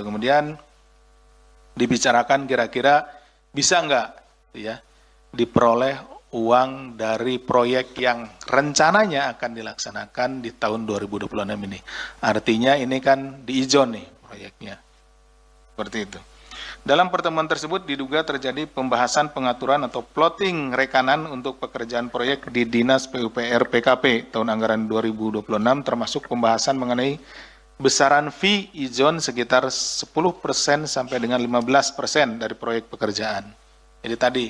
Kemudian dibicarakan kira-kira bisa nggak ya diperoleh uang dari proyek yang rencananya akan dilaksanakan di tahun 2026 ini. Artinya ini kan diijon nih proyeknya. Seperti itu. Dalam pertemuan tersebut diduga terjadi pembahasan pengaturan atau plotting rekanan untuk pekerjaan proyek di Dinas PUPR PKP tahun anggaran 2026 termasuk pembahasan mengenai besaran fee ijon sekitar 10% sampai dengan 15% dari proyek pekerjaan. Jadi tadi,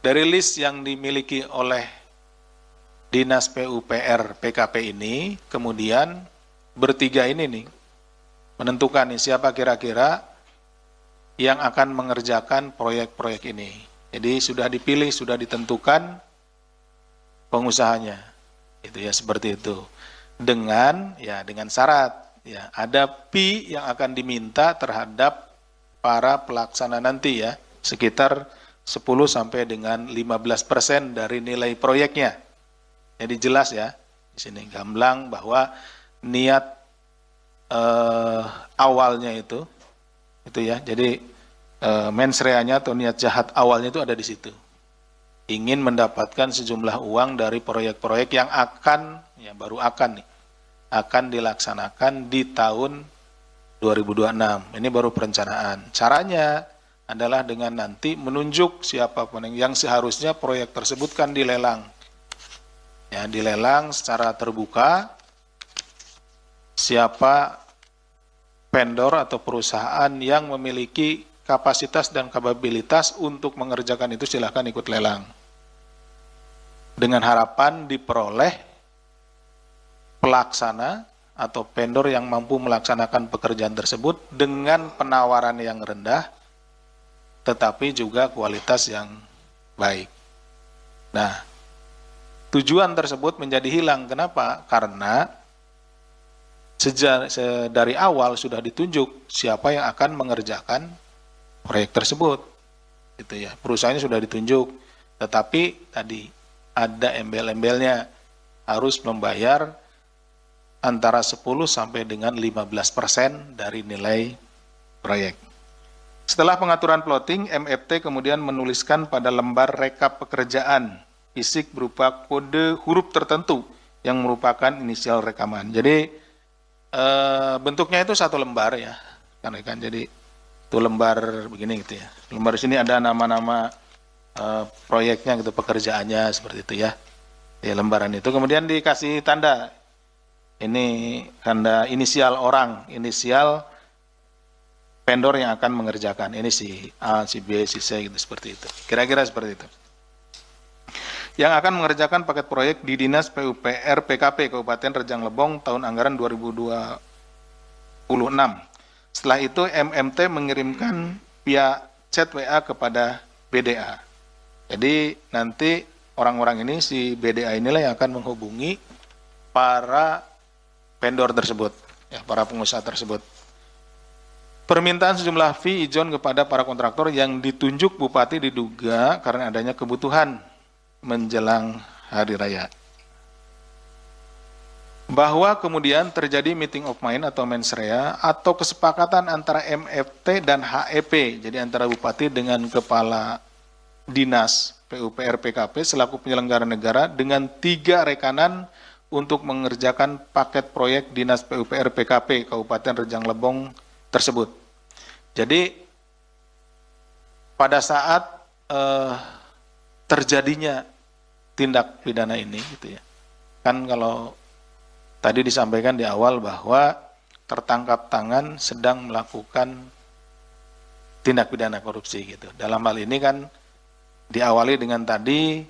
dari list yang dimiliki oleh Dinas PUPR PKP ini, kemudian bertiga ini nih, menentukan nih siapa kira-kira yang akan mengerjakan proyek-proyek ini. Jadi sudah dipilih, sudah ditentukan pengusahanya. Itu ya, seperti itu. Dengan syarat. Ya, ada fee yang akan diminta terhadap para pelaksana nanti ya, sekitar 10 sampai dengan 15% dari nilai proyeknya. Jadi jelas ya, di sini gamblang bahwa niat awalnya itu ya, jadi mens rea-nya atau niat jahat awalnya itu ada di situ. Ingin mendapatkan sejumlah uang dari proyek-proyek yang akan, ya baru akan nih, akan dilaksanakan di tahun 2026. Ini baru perencanaan. Caranya adalah dengan nanti menunjuk siapapun yang seharusnya proyek tersebut kan dilelang. Ya, dilelang secara terbuka siapa vendor atau perusahaan yang memiliki kapasitas dan kapabilitas untuk mengerjakan itu silahkan ikut lelang. Dengan harapan diperoleh pelaksana atau vendor yang mampu melaksanakan pekerjaan tersebut dengan penawaran yang rendah, tetapi juga kualitas yang baik. Nah, tujuan tersebut menjadi hilang. Kenapa? Karena dari awal sudah ditunjuk siapa yang akan mengerjakan proyek tersebut. Gitu ya. Perusahaannya sudah ditunjuk, tetapi tadi ada embel-embelnya, harus membayar antara 10 sampai dengan 15% dari nilai proyek. Setelah pengaturan plotting, MFT kemudian menuliskan pada lembar rekap pekerjaan fisik berupa kode huruf tertentu yang merupakan inisial rekaman. Jadi bentuknya itu satu lembar ya, kan? Jadi itu lembar begini gitu ya. Lembar di sini ada nama-nama proyeknya gitu, pekerjaannya seperti itu ya. Di lembaran itu kemudian dikasih tanda. Ini tanda inisial orang, inisial vendor yang akan mengerjakan. Ini si A, si B, si C gitu, seperti itu. Kira-kira seperti itu. Yang akan mengerjakan paket proyek di Dinas PUPR PKP Kabupaten Rejang Lebong tahun anggaran 2026. Setelah itu MMT mengirimkan via chat WA kepada BDA. Jadi nanti orang-orang ini, si BDA inilah yang akan menghubungi para vendor tersebut, ya, para pengusaha tersebut. Permintaan sejumlah fee ijon kepada para kontraktor yang ditunjuk Bupati diduga karena adanya kebutuhan menjelang Hari Raya. Bahwa kemudian terjadi meeting of mind atau mens rea atau kesepakatan antara MFT dan HEP, jadi antara Bupati dengan Kepala Dinas PUPR PKP selaku penyelenggara negara dengan 3 rekanan untuk mengerjakan paket proyek Dinas PUPR PKP Kabupaten Rejang Lebong tersebut. Jadi pada saat terjadinya tindak pidana ini, gitu ya, kan kalau tadi disampaikan di awal bahwa tertangkap tangan sedang melakukan tindak pidana korupsi gitu. Dalam hal ini kan diawali dengan tadi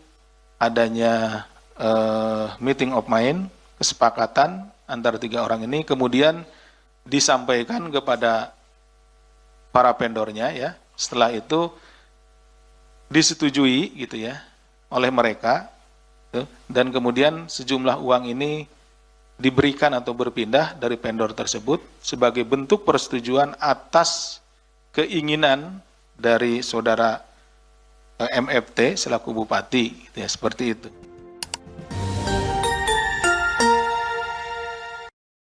adanya meeting of mind, kesepakatan antara 3 orang ini, kemudian disampaikan kepada para vendornya ya. Setelah itu disetujui gitu ya oleh mereka, dan kemudian sejumlah uang ini diberikan atau berpindah dari vendor tersebut sebagai bentuk persetujuan atas keinginan dari saudara MFT selaku bupati, gitu ya, seperti itu.